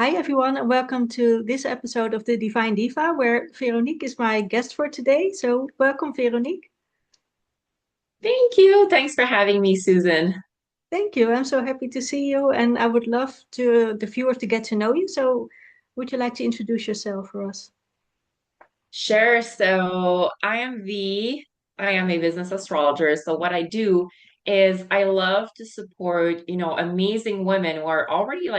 Hi, everyone, and welcome to this episode of the Divine Diva, where Veronique is my guest for today. So, welcome, Veronique. Thank you. Thanks for having me, Susan. Thank you. I'm so happy to see you, and I would love to the viewers to get to know you. So, would you like to introduce yourself for us? Sure. I am a business astrologer. So what I do is I love to support, amazing women who are already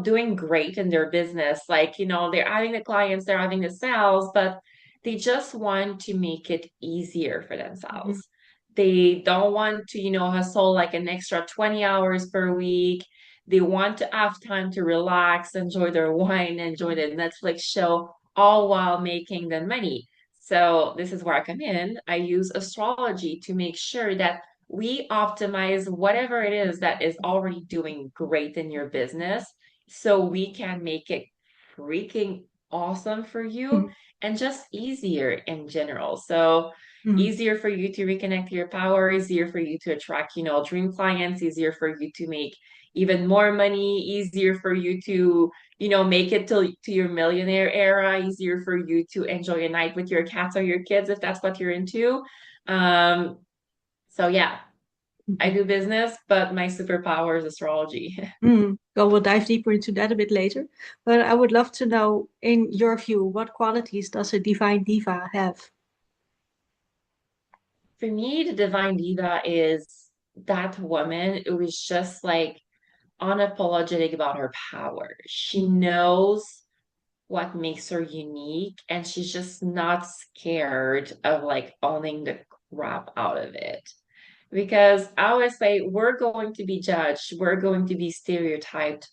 doing great in their business. They're having the clients, they're having the sales, but they just want to make it easier for Mhm. themselves. They don't want to, hustle like an extra 20 hours per week. They want to have time to relax, enjoy their wine, enjoy the Netflix show all while making the money. So this is where I come in. I use astrology to make sure that we optimize whatever it is that is already doing great in your business so we can make it freaking awesome for you Mhm. and just easier in general. So Mhm. easier for you to reconnect to your power, easier for you to attract, dream clients, easier for you to make even more money, easier for you to make it to your millionaire era, easier for you to enjoy a night with your cats or your kids if that's what you're into. Um, so yeah, I Mhm. do business, but my superpower is astrology. Well, we'll dive deeper into that a bit later. But I would love to know, in your view, what qualities does a divine diva have? For me, the Divine Diva is that woman who is just like unapologetic about her power. She knows what makes her unique, and she's just not scared of like owning the crap out of it. Because I always say we're going to be judged, we're going to be stereotyped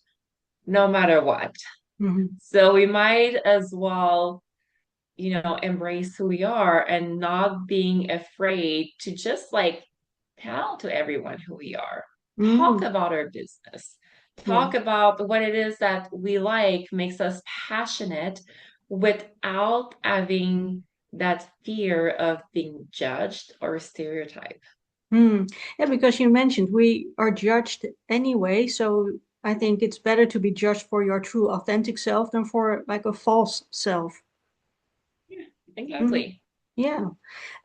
no matter what. Mhm. So we might as well, embrace who we are and not being afraid to just like tell to everyone who we are. Talk Mhm. about our business. Yeah. Talk about what it is that we like, makes us passionate without having that fear of being judged or stereotyped. Hmm. Yeah, because you mentioned we are judged anyway, so I think it's better to be judged for your true authentic self than for like a false self. Yeah, Hmm. exactly. Yeah.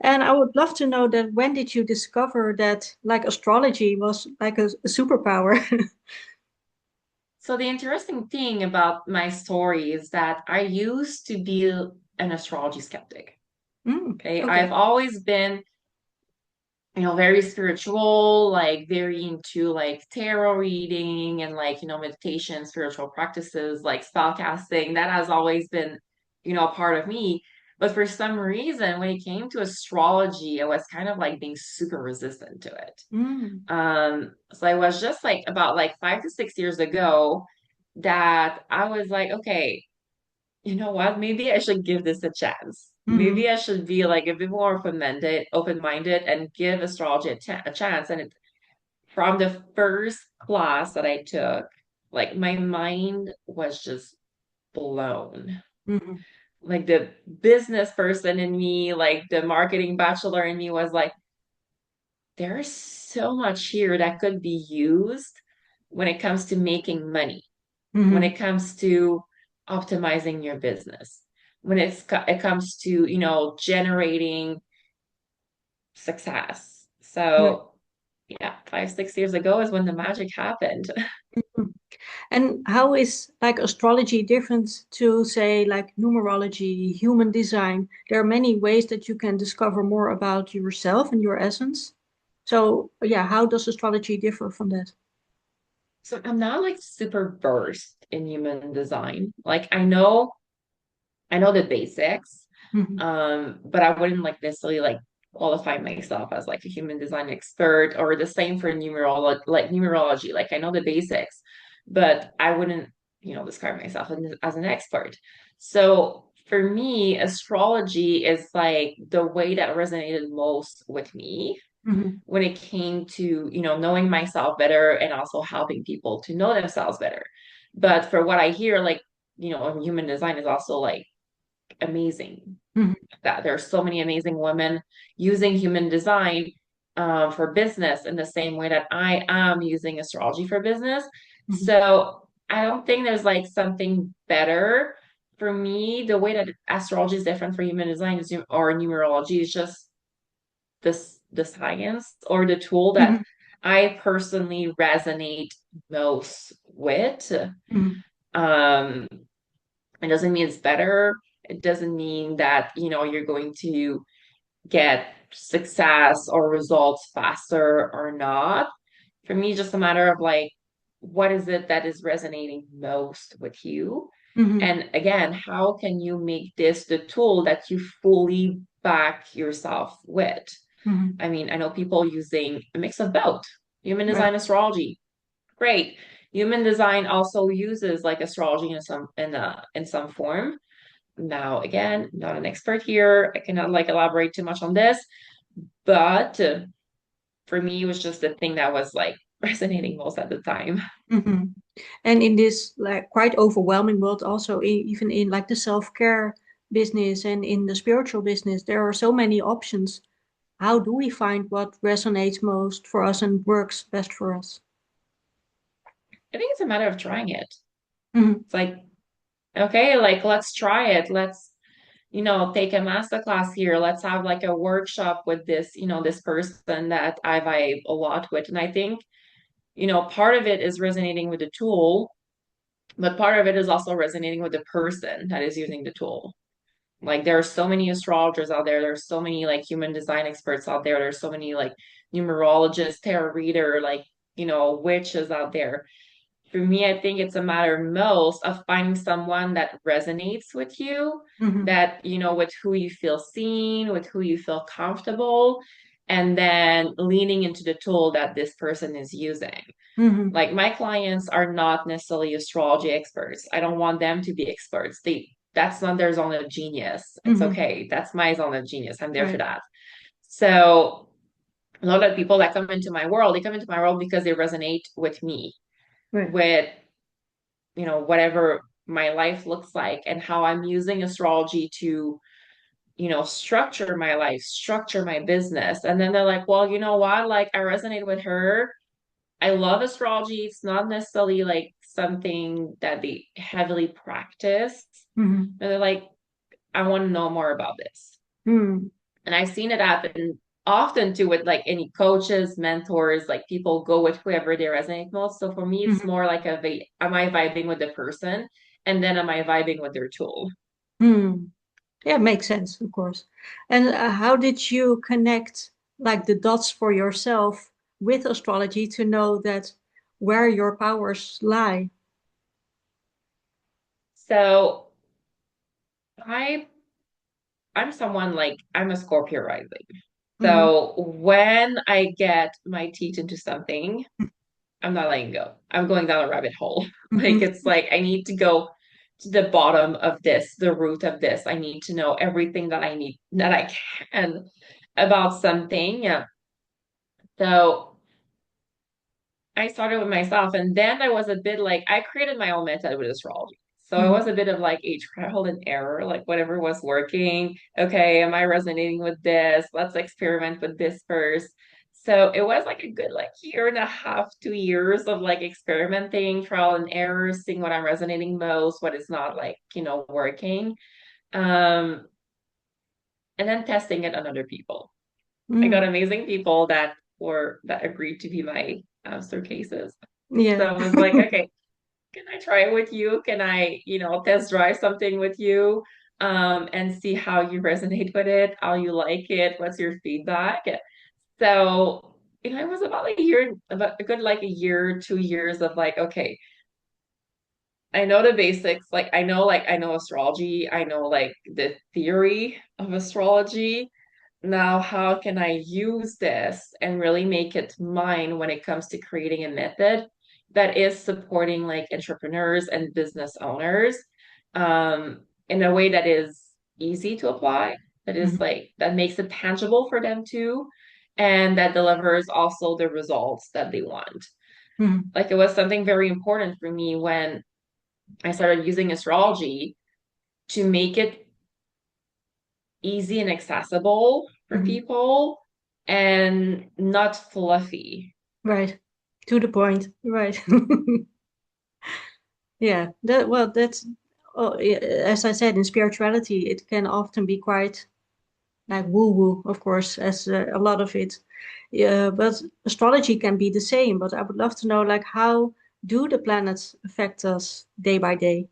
And I would love to know that when did you discover that like astrology was like a superpower? So the interesting thing about my story is that I used to be an astrology skeptic. Okay. Okay. I've always been, very spiritual, like very into like tarot reading and like, meditation, spiritual practices, like spell casting. That has always been, a part of me. But for some reason, when it came to astrology, I was kind of like being super resistant to it. Mm. So I was just like about like 5 to 6 years ago that I was like, okay, you know what? Maybe I should give this a chance. Mm. Maybe I should be like a bit more open-minded, and give astrology a chance. And from the first class that I took, like my mind was just blown. Mm. Like the business person in me, like the marketing bachelor in me was like, there's so much here that could be used when it comes to making money, when Mm. it comes to optimizing your business, when it comes to, generating success. Yeah. So yeah, 5, 6 years ago is when the magic happened. Mm. And how is like astrology different to say like numerology, human design? There are many ways that you can discover more about yourself and your essence. So yeah, how does astrology differ from that? So I'm not like super versed in human design. Like I know the basics, Mhm. but I wouldn't like necessarily like qualify myself as like a human design expert, or the same for numerology. Like I know the basics, but I wouldn't, describe myself as an expert. So for me, astrology is like the way that resonated most with me Mhm. when it came to, knowing myself better and also helping people to know themselves better. But for what I hear, like, human design is also like amazing. Mhm. That there are so many amazing women using human design for business in the same way that I am using astrology for business. Mhm. So I don't think there's like something better. For me, the way that astrology is different for human design is, or numerology is just this the science or the tool that Hmm. I personally resonate most with. Hmm. Um, it doesn't mean it's better. It doesn't mean that, you're going to get success or results faster or not. For me, just a matter of like, what is it that is resonating most with you? Hmm. And again, how can you make this the tool that you fully back yourself with? Hmm. I mean, I know people using a mix of both. Human Right. design astrology, great. Human design also uses like astrology in some form. Now, again, not an expert here. I cannot like elaborate too much on this, but for me, it was just the thing that was like resonating most at the time. Hmm. And in this like quite overwhelming world, also even in like the self-care business and in the spiritual business, there are so many options. How do we find what resonates most for us and works best for us? I think it's a matter of trying it. Hmm. It's like, okay, like let's try it. Let's, take a master class here. Let's have like a workshop with this, this person that I vibe a lot with. And I think, part of it is resonating with the tool, but part of it is also resonating with the person that is using the tool. Like there are so many astrologers out there. There's so many like human design experts out there. There's so many like numerologists, tarot reader, like, witches out there. For me, I think it's a matter most of finding someone that resonates with you, Hmm. that, with who you feel seen, with who you feel comfortable, and then leaning into the tool that this person is using. Hmm. Like my clients are not necessarily astrology experts. I don't want them to be experts. That's not their zone of genius. It's Hmm. okay. That's my zone of genius. I'm there for Right. that. So a lot of people that come into my world, they come into my world because they resonate with me, Right. with, whatever my life looks like and how I'm using astrology to, structure my life, structure my business. And then they're like, well, you know what? Like I resonate with her. I love astrology. It's not necessarily like something that they heavily practice. Hmm. And they're like, I want to know more about this. Hmm. And I've seen it happen often too with like any coaches, mentors, like people go with whoever they resonate most. So for me, it's Hmm. more like am I vibing with the person? And then am I vibing with their tool? Hmm. Yeah, makes sense, of course. And how did you connect like the dots for yourself with astrology to know that where your powers lie? So I I'm someone like I'm a Scorpio rising. Hmm. So when I get my teeth into something, I'm not letting go. I'm going down a rabbit hole. Like Hmm. it's like I need to go to the bottom of this, the root of this. I need to know everything that I can about something. Yeah. So I started with myself, and then I was a bit like I created my own method with astrology. So it was Hmm. a bit of like a trial and error, like whatever was working. Okay, am I resonating with this? Let's experiment with this first. So it was like a good like year and a half, 2 years of like experimenting, trial and error, seeing what I'm resonating most, what is not like, working. Um, and then testing it on other people. I got Hmm. amazing people that agreed to be my cases. So Yeah. I was like, okay, can I try it with you? Can I, test drive something with you, and see how you resonate with it, how you like it, what's your feedback? So, it was about a good like a year, 2 years of like, okay, I know the basics. I know astrology. I know like the theory of astrology. Now, how can I use this and really make it mine when it comes to creating a method that is supporting like entrepreneurs and business owners, in a way that is easy to apply, that is Hmm. like that makes it tangible for them too, and that delivers also the results that they want. Hmm. Like it was something very important for me when I started using astrology to make it easy and accessible for Hmm. people and not fluffy. Right. To the point. Right. Yeah, that's as I said, in spirituality, it can often be quite like woo woo, of course, as a lot of it. Yeah, but astrology can be the same. But I would love to know, like, how do the planets affect us day by day?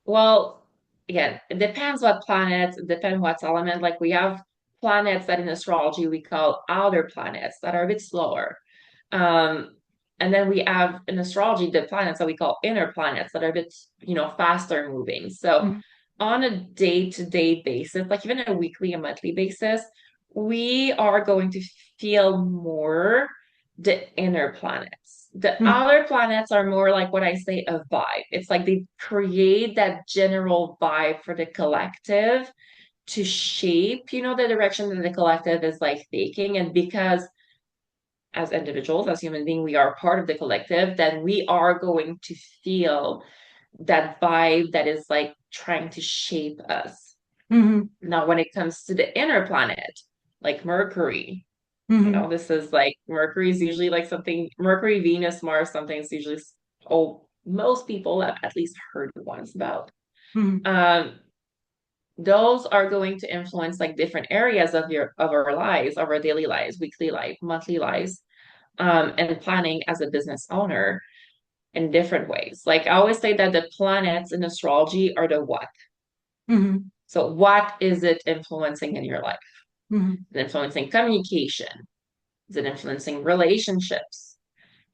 Well, again, it depends what planets, it depends what element. Like we have planets that in astrology we call outer planets that are a bit slower. Um, and then we have in astrology the planets that we call inner planets that are a bit, faster moving. So Mm-hmm. on a day-to-day basis, like even a weekly and monthly basis, we are going to feel more the inner planets. The Mm-hmm. outer planets are more like what I say a vibe. It's like they create that general vibe for the collective to shape, the direction that the collective is like taking. And because as individuals, as human beings, we are part of the collective, then we are going to feel that vibe that is like trying to shape us. Mm-hmm. Now, when it comes to the inner planet, like Mercury, Mm-hmm. this is like Mercury is usually like something, Mercury, Venus, Mars, something is usually, oh, most people have at least heard once about. Mm-hmm. Um, those are going to influence like different areas of our lives, of our daily lives, weekly life, monthly lives, and planning as a business owner in different ways. Like I always say that the planets in astrology are the what. Mm-hmm. So what is it influencing in your life? Mm-hmm. Is it influencing communication? Is it influencing relationships?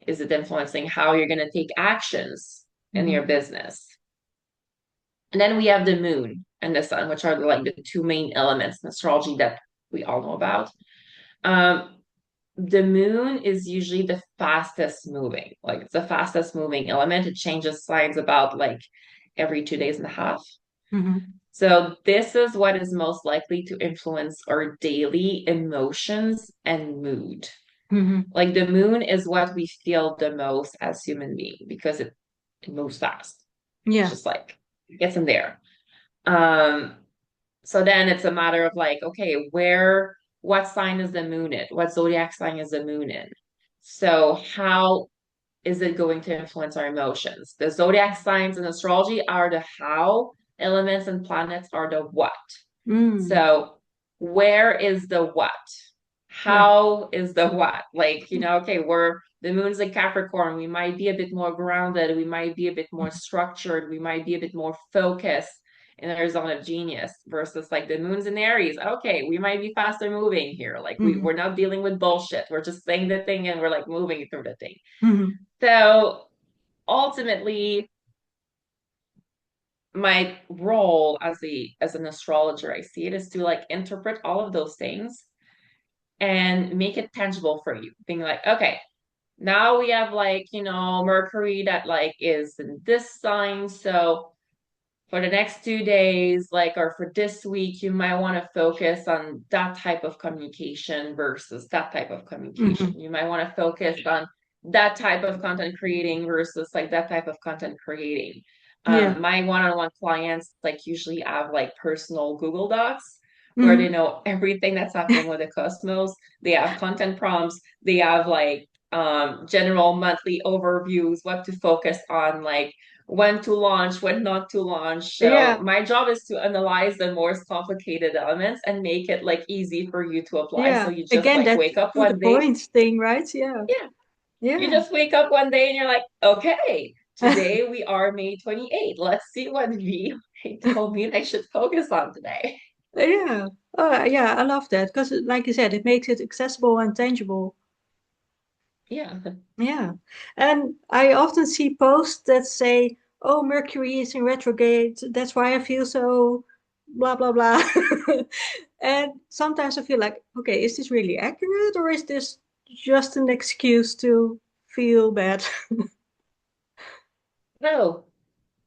Is it influencing how you're going to take actions in Mm-hmm. your business? And then we have the moon and the sun, which are like the two main elements in astrology that we all know about. Um, the moon is usually the fastest moving, like it's the fastest moving element. It changes signs about like every 2 days and a half. Mm-hmm. So this is what is most likely to influence our daily emotions and mood. Mm-hmm. Like the moon is what we feel the most as human being because it moves fast. It's Yeah. just like it gets in there. Um, so then it's a matter of like, okay, what sign is the moon in? What zodiac sign is the moon in? So how is it going to influence our emotions? The zodiac signs in astrology are the how, elements and planets are the what. Mm. So where is the what? Yeah. How is the what? Like, okay, we're the moon's in Capricorn. We might be a bit more grounded. We might be a bit more structured. We might be a bit more focused in our zone of genius versus like the moon's in Aries. Okay, we might be faster moving here. Like Mm-hmm. we're not dealing with bullshit. We're just saying the thing and we're like moving through the thing. Mm-hmm. So ultimately, my role as an astrologer, I see it is to like interpret all of those things and make it tangible for you. Being like, okay, now we have like, Mercury that like is in this sign. So for the next 2 days, like, or for this week, you might want to focus on that type of communication versus that type of Mm-hmm. communication. You might want to focus on that type of content creating versus like that type of content creating. Yeah. My one-on-one clients like usually have like personal Google Docs where they Mm-hmm. know everything that's happening with the cosmos. They have content prompts. They have like general monthly overviews, what to focus on, like when to launch, when not to launch. So Yeah. my job is to analyze the most complicated elements and make it like easy for you to apply. So Yeah. you just Again, like that wake up to the one day. point thing, right? Yeah. Yeah. You Yeah. just wake up one day and you're like, okay, today we are May 28th. Let's see what V told me I should focus on today. Yeah. Oh, yeah, I love that because, like you said, it makes it accessible and tangible. Yeah. Yeah. And I often see posts that say, "Oh, Mercury is in retrograde. That's why I feel so blah blah blah." And sometimes I feel like, okay, is this really accurate or is this just an excuse to feel bad? No,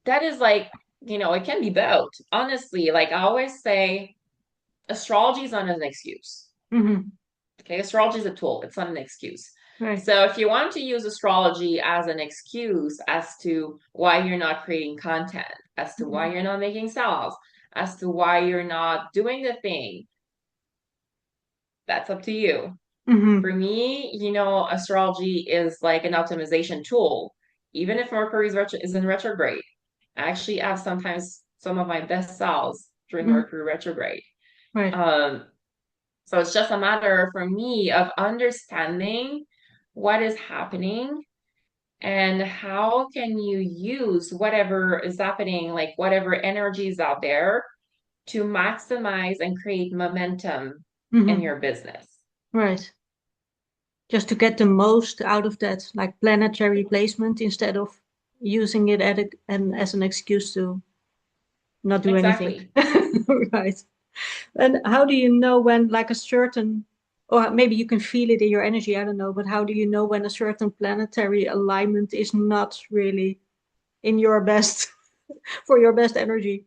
that is like, it can be both. Honestly, like I always say, astrology is not an excuse. Hmm. Okay, astrology is a tool, it's not an excuse. Right. So if you want to use astrology as an excuse as to why you're not creating content, as to why Hmm. you're not making sales, as to why you're not doing the thing, that's up to you. Hmm. For me, astrology is like an optimization tool. even if is in retrograde. I actually have sometimes some of my best selves during Mm-hmm. Mercury retrograde. Right. Um, so it's just a matter for me of understanding what is happening and how can you use whatever is happening, like whatever energy is out there to maximize and create momentum in Mm-hmm. your business. Right. Just to get the most out of that, like planetary placement, instead of using it as an excuse to not do anything. Exactly. Right. And how do you know when, like, a certain, or maybe you can feel it in your energy, I don't know, but how do you know when a certain planetary alignment is not really in your best, for your best energy?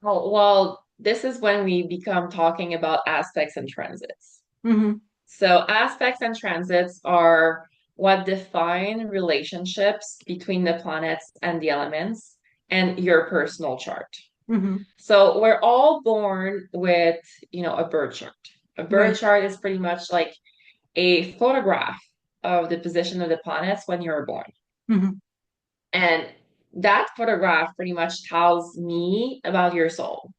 Oh, well, this is when we become talking about aspects and transits. Mm-hmm. So, aspects and transits are what define relationships between the planets and the elements and your personal chart. Mm-hmm. So, we're all born with, a birth chart. A birth Right. chart is pretty much like a photograph of the position of the planets when you're born. Mm-hmm. And that photograph pretty much tells me about your soul,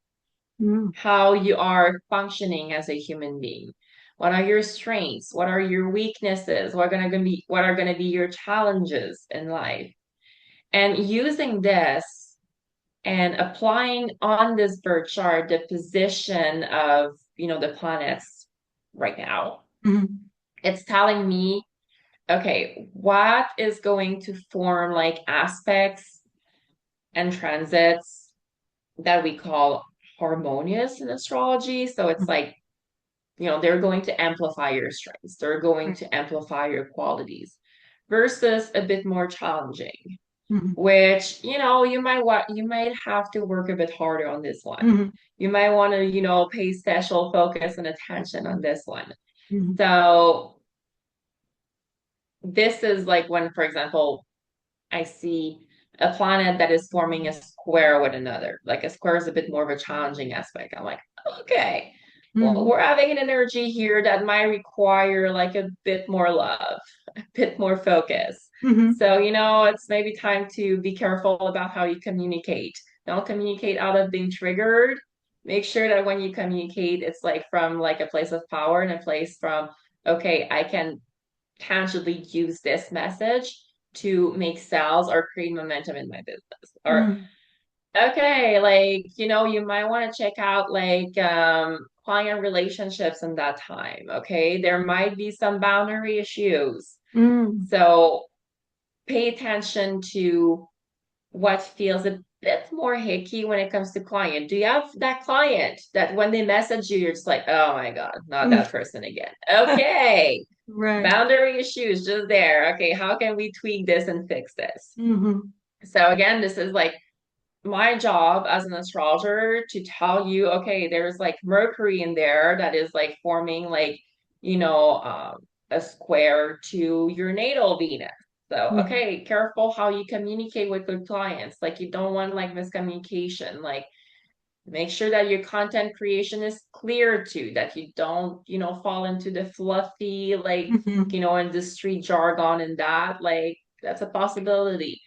Mm-hmm. how you are functioning as a human being. What are your strengths? What are your weaknesses? What are gonna be your challenges in life? And using this and applying on this birth chart the position of, the planets right now, Mm-hmm. it's telling me, okay, what is going to form like aspects and transits that we call harmonious in astrology. So it's Mm-hmm. like, they're going to amplify your strengths, they're going Right. to amplify your qualities versus a bit more challenging, Mm-hmm. which, you might have to work a bit harder on this one. Mm-hmm. You might want to, pay special focus and attention on this one. Mm-hmm. So this is like when, for example, I see a planet that is forming a square with another. Like a square is a bit more of a challenging aspect. I'm like, okay, well, Mm-hmm. we're having an energy here that might require like a bit more love, a bit more focus. Mm-hmm. So, it's maybe time to be careful about how you communicate. Don't communicate out of being triggered. Make sure that when you communicate, it's like from like a place of power and a place from, okay, I can tangibly use this message to make sales or create momentum in my business. Or Mm-hmm. okay, like, you might want to check out like client relationships in that time. Okay. There might be some boundary issues. Mm-hmm. So pay attention to what feels a bit more hicky when it comes to client. Do you have that client that when they message you, you're just like, oh my God, not that person again? Okay. Right. Boundary issues just there. Okay, how can we tweak this and fix this? Mm-hmm. So again, this is like my job as an astrologer to tell you, okay, there's like Mercury in there that is like forming like, you know, um, a square to your natal Venus. So, Mm-hmm. okay, careful how you communicate with your clients. Like you don't want like miscommunication. Like make sure that your content creation is clear too, that you don't, fall into the fluffy, like, Mm-hmm. industry jargon and that. Like that's a possibility.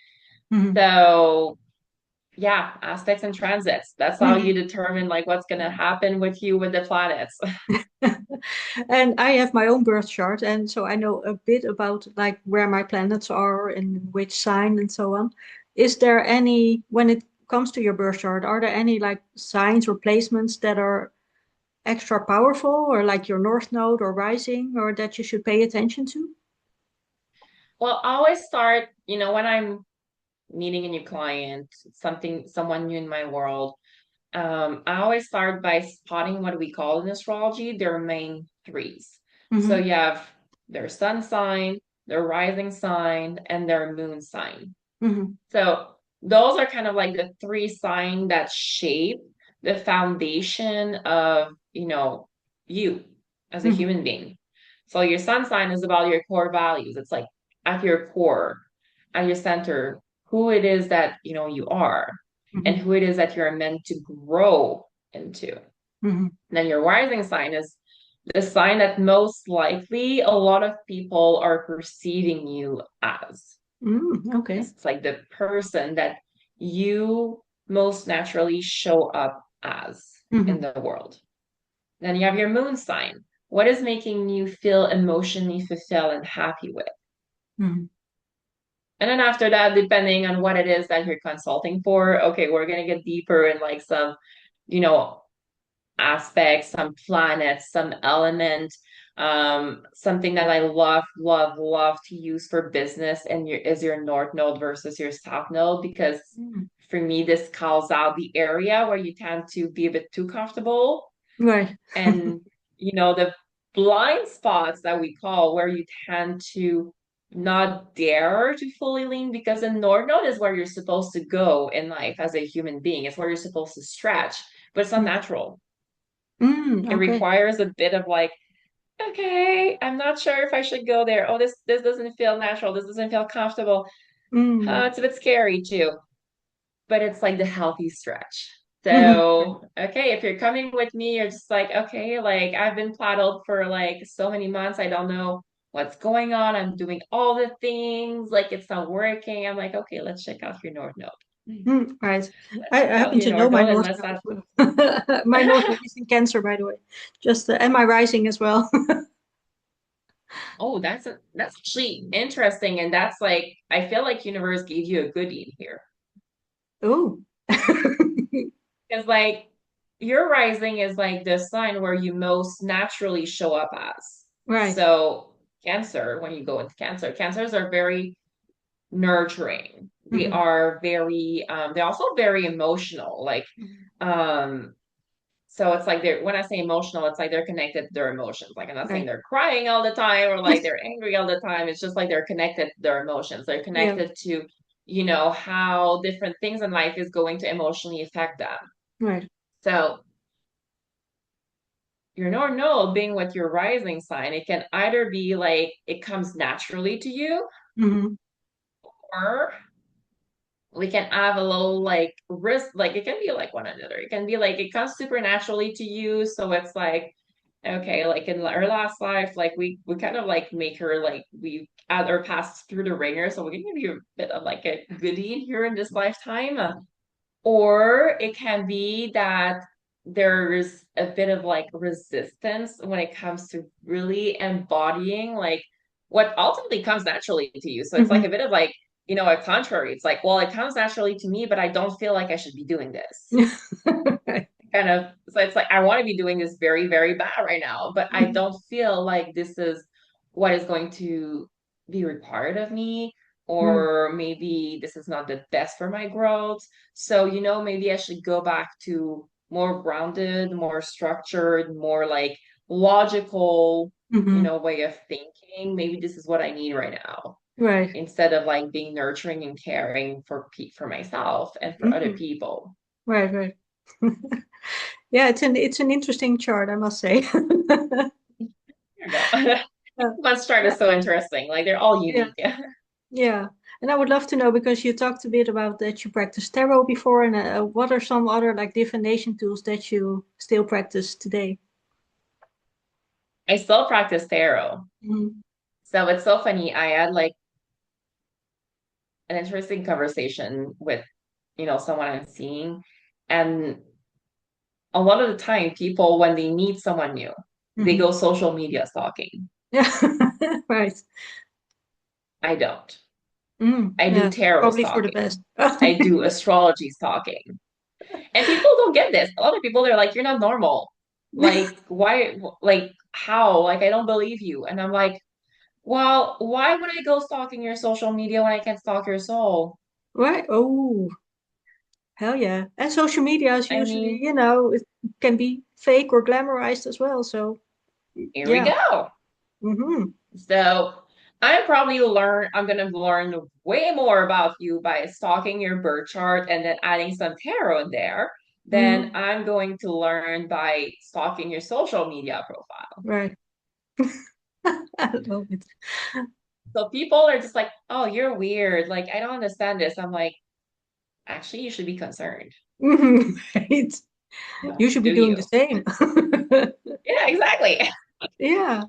Mm-hmm. So yeah, aspects and transits. That's how you Mm-hmm. determine like what's gonna happen with you with the planets. And I have my own birth chart, and so I know a bit about like where my planets are and which sign and so on. Is there any, when it comes to your birth chart, are there any like signs or placements that are extra powerful, or like your north node or rising, or that you should pay attention to? Well, I always start, when I'm meeting a new client, someone new in my world. I always start by spotting what we call in astrology their main threes. So Mm-hmm. you have their sun sign, their rising sign, and their moon sign. Mm-hmm. So those are kind of like the three signs that shape the foundation of, you as a Mm-hmm. human being. So your sun sign is about your core values. It's like at your core, at your center, who it is that, you are and Mm-hmm. who it is that you're meant to grow into. Mm-hmm. Then your rising sign is the sign that most likely a lot of people are perceiving you as. Okay. It's like the person that you most naturally show up as in Hmm. the world. Then you have your moon sign. What is making you feel emotionally fulfilled and happy with? Hmm. And then after that, depending on what it is that you're consulting for, okay, we're gonna get deeper in like some, you know, aspects, some planets, some element, something that I love, love, love to use for business and is your north node versus your south node, because Mm. for me, this calls out the area where you tend to be a bit too comfortable Right. and the blind spots that we call where you tend to not dare to fully lean, because the north node is where you're supposed to go in life as a human being. It's where you're supposed to stretch, but it's not natural. It Okay. requires a bit of like, okay, I'm not sure if I should go there. Oh, this doesn't feel natural. This doesn't feel comfortable. Mm. It's a bit scary too, but it's like the healthy stretch. Hmm. Right. So, okay, if you're coming with me, you're just like, okay, like I've been plateaued for like so many months. I don't know what's going on. I'm doing all the things, like it's not working. I'm like, okay, let's check out your North Node. Right. Let's I check out happen your to know North my Node, North unless Node that as well. My North Node is in Cancer, by the way. Just and my rising as well. oh, that's actually interesting. And that's like I feel like universe gave you a goodie in here. Oh. Because like your rising is like the sign where you most naturally show up as. Right. So Cancer, when you go into Cancer, Cancers are very nurturing. They Hmm. are very they're also very emotional. Like um so it's like they're when I say emotional, it's like they're connected to their emotions. Like I'm not saying Right. they're crying all the time or like they're angry all the time. It's just like they're connected to their emotions. They're Yeah. connected to, how different things in life is going to emotionally affect them. Right. So your North Node being with your rising sign, it can either be like it comes naturally to you, Hmm. or we can have a little like risk, like it can be like one another. It can be like it comes supernaturally to you. So it's like, okay, like in our last life, like we kind of like make her like we add or pass through the ringer. So we can give you a bit of like a goodie here in this lifetime. Or it can be that there's a bit of like resistance when it comes to really embodying like what ultimately comes naturally to you. So it's like Hmm. a bit of like, a contrary. It's like, well, it comes naturally to me, but I don't feel like I should be doing this. Right. Kind of, so it's like I want to be doing this very, very bad right now, but I Mhm. don't feel like this is what is going to be required of me, Mm. or maybe this is not the best for my growth. So, maybe I should go back to more grounded, more structured, more like logical, Mhm. way of thinking. Maybe this is what I need right now, Right. instead of like being nurturing and caring for myself and for other Mhm. people. Right. Right. Yeah, it's an interesting chart, I must say. There you go. Month chart is so interesting. Like they're all Yeah. unique. Yeah. And I would love to know because you talked a bit about that you practiced tarot before, and what are some other like divination tools that you still practice today? I still practice tarot. Mhm. So it's so funny. I had like an interesting conversation with, someone I'm seeing. And a lot of the time, people, when they need someone new, they Mhm. go social media stalking. Yeah. Right. I don't. I do Yeah. tarot Probably for the best. stalking. I do astrology stalking. And people don't get this. A lot of people, they're like, you're not normal. Like, why? Like, how? Like, I don't believe you. And I'm like, well, why would I go stalking your social media when I can stalk your soul? Right. Oh, hell yeah. And social media is I usually, mean, it can be fake or glamorized as well. So here we yeah. go. Hmm. So I'm gonna learn way more about you by stalking your birth chart and then adding some tarot in there. Then Hmm. I'm going to learn by stalking your social media profile. Right. I love it. So people are just like, oh, you're weird. Like, I don't understand this. I'm like, actually, you should be concerned. Mhm. Right. You should be Do doing the you? same. Yeah, exactly. Yeah.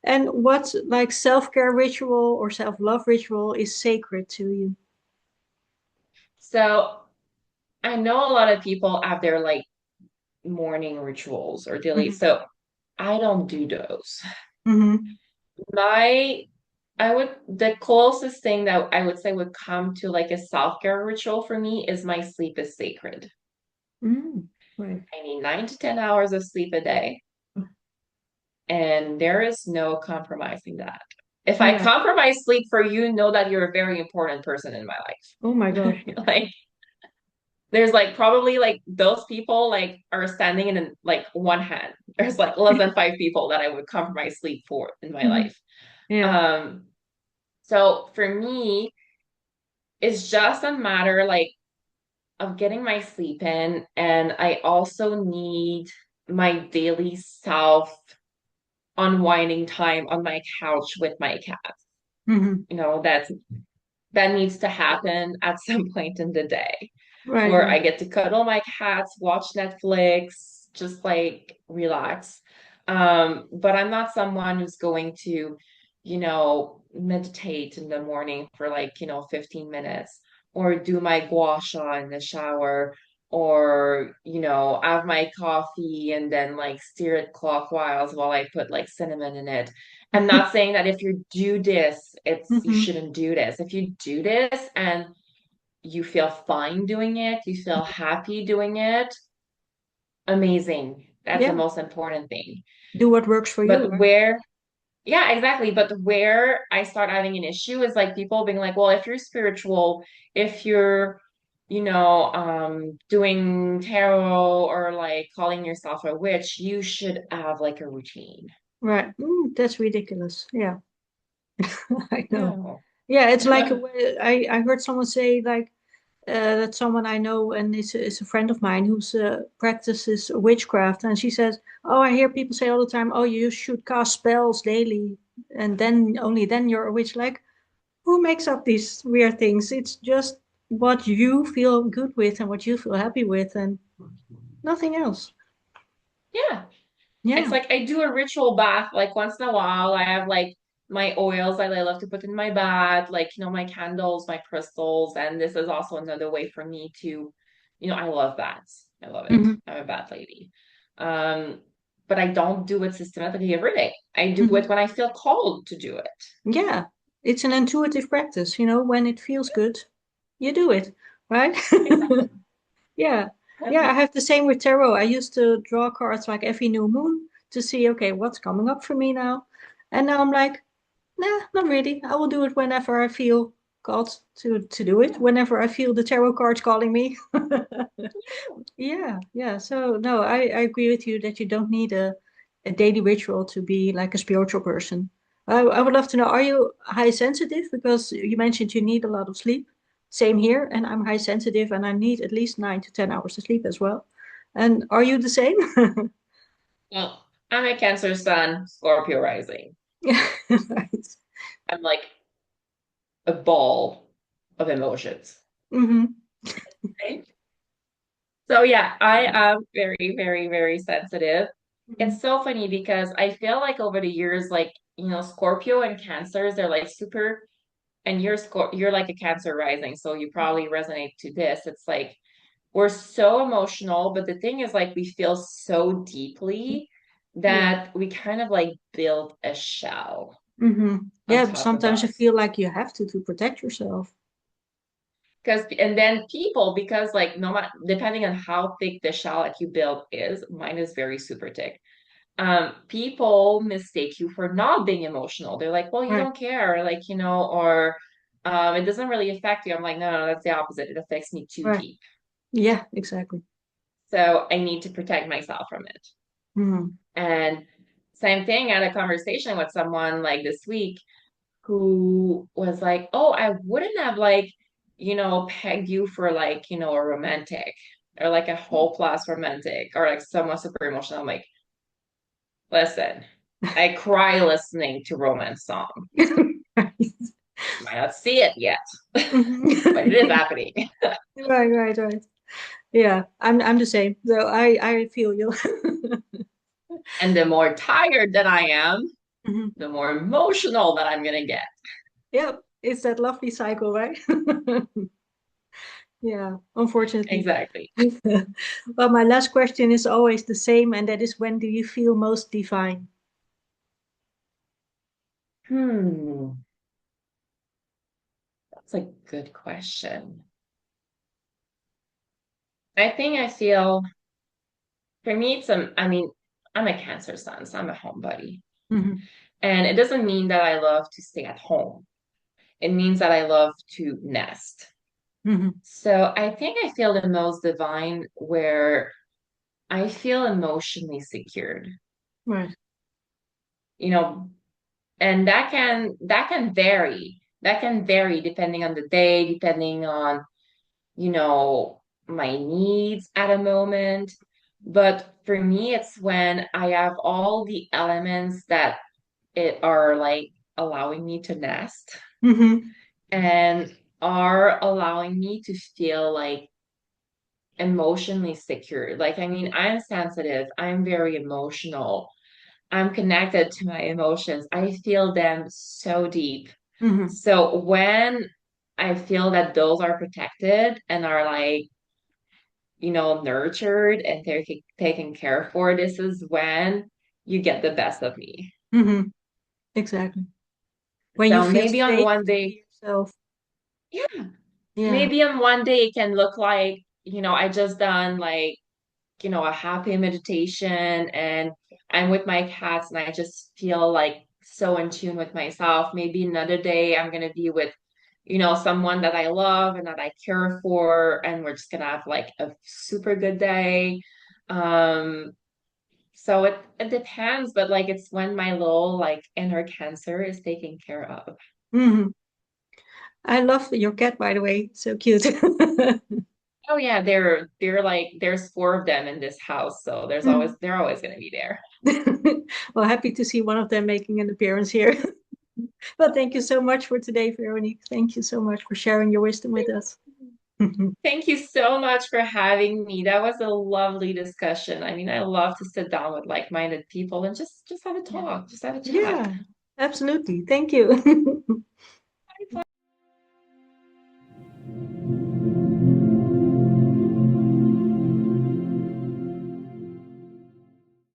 And what like self-care ritual or self-love ritual is sacred to you? So I know a lot of people have their like morning rituals or daily. Hmm. So I don't do those. Hmm. My the closest thing that I would say would come to like a self-care ritual for me is my sleep is sacred. Mm. Right. I need 9 to 10 hours of sleep a day, and there is no compromising that. If I Yeah. compromise sleep for you, know that you're a very important person in my Oh my life. gosh. Yeah. Like there's like probably like those people like are standing in like one hand. There's like less than 5 people that I would compromise sleep for in my Hmm. life. Yeah. Um, so for me, it's just a matter like of getting my sleep in, and I also need my daily self unwinding time on my couch with my cat. Hmm. That needs to happen at some point in the day Right. where I Right. get to cuddle my cats, watch Netflix, just like relax. But I'm not someone who's going to, meditate in the morning for like, 15 minutes or do my gua sha in the shower or, have my coffee and then like steer it clockwise while I put like cinnamon in it. I'm not saying that if you do this, you Hmm. shouldn't do this. If you do this and you feel fine doing it, you feel happy doing it, amazing. That's the Yeah. most important thing. Do what works for you, But right? yeah, exactly. But where I start having an issue is like people being like, well, if you're spiritual, if you're, doing tarot or like calling yourself a witch, you should have like a routine. Right. That's ridiculous. Yeah. I know. No. Yeah, it's like I heard someone say like that someone I know and is a friend of mine who's practices witchcraft, and she says, "Oh, I hear people say all the time, oh, you should cast spells daily, and then only then you're a witch." Like, who makes up these weird things? It's just what you feel good with and what you feel happy with, and nothing else. Yeah. It's Yeah. like I do a ritual bath like once in a while. I have like my oils that I love to put in my bath, like, my candles, my crystals. And this is also another way for me to, I love baths. I love it. Hmm. I'm a bath lady. Um, but I don't do it systematically every day. I do Hmm. it when I feel called to do it. Yeah. It's an intuitive practice, when it feels good, you do it, right? Exactly. Yeah. Yeah, I have the same with tarot. I used to draw cards like every new moon to see, okay, what's coming up for me now. And now I'm like, nah, not really. I will do it whenever I feel called to do it, Yeah. whenever I feel the tarot cards calling me. Yeah, yeah. So no, I agree with you that you don't need a daily ritual to be like a spiritual person. I would love to know, are you high sensitive? Because you mentioned you need a lot of sleep. Same here, and I'm high sensitive and I need at least 9 to 10 hours of sleep as well. And are you the same? Well, I'm a Cancer Sun, Scorpio rising. Yeah, right. I'm like a ball of emotions. Hmm. Right? So yeah, I am very, very, very sensitive. Hmm. It's so funny because I feel like over the years, like, Scorpio and Cancers, they're like super, and you're like a Cancer rising, so you probably resonate to this. It's like we're so emotional, but the thing is like we feel so deeply Yeah. that we kind of like build a shell Hmm. on Yeah, but top of sometimes you us. feel like you have to protect yourself. Because and then people, because like no matter depending on how thick the shell that you build is, mine is very super thick. People mistake you for not being emotional. They're like, well, you Right, don't care, like, or it doesn't really affect you. I'm like, no, no, that's the opposite. It affects me too right. deep. Yeah, exactly. So I need to protect myself from it. Hmm. And same thing, I had a conversation with someone like this week who was like, oh, I wouldn't have like, pegged you for like, a romantic or like a whole class romantic or like someone super emotional. I'm like, listen, I cry listening to romance song. Right. Might not see it yet, but it is Mhm. happening. Right, right, right. Yeah, I'm the same. So I feel you. And the more tired that I am, Hmm. the more emotional that I'm gonna get. Yeah, it's that lovely cycle, right? Yeah, unfortunately. Exactly. Well, my last question is always the same, and that is, when do you feel most divine? Hmm, that's a good question. I think I feel for me it's I mean, I'm a Cancer sun, so I'm a homebody. Hmm. And it doesn't mean that I love to stay at home. It means that I love to nest. Hmm. So I think I feel the most divine where I feel emotionally secured, Right. you know, and that can vary. That can vary depending on the day, depending on, you know, my needs at a moment. But for me, it's when I have all the elements that it are like allowing me to nest Hmm. and are allowing me to feel like emotionally secure. Like, I mean, I'm sensitive, I'm very emotional, I'm connected to my emotions, I feel them so deep. Hmm. So when I feel that those are protected and are like, nurtured and taken care for, this is when you get the best of me. Hmm. Exactly. When you So feel maybe on safe one to be day, yourself. yeah, Yeah. maybe on one day it can look like, I just done like, a happy meditation and I'm with my cats and I just feel like so in tune with myself. Maybe another day I'm gonna be with, someone that I love and that I care for, and we're just gonna have like a super good day. Um, so it depends, but like it's when my little like inner Cancer is taken care of. Hmm. I love your cat, by the way. So cute. Oh yeah, they're like there's four of them in this house, so Mhm. they're always gonna be there. Well, happy to see one of them making an appearance here. Well, thank you so much for today, Veronique. Thank you so much for sharing your wisdom with us. Thank you so much for having me. That was a lovely discussion. I mean, I love to sit down with like-minded people and just have a Yeah. talk, just have a chat. Yeah, absolutely. Thank you.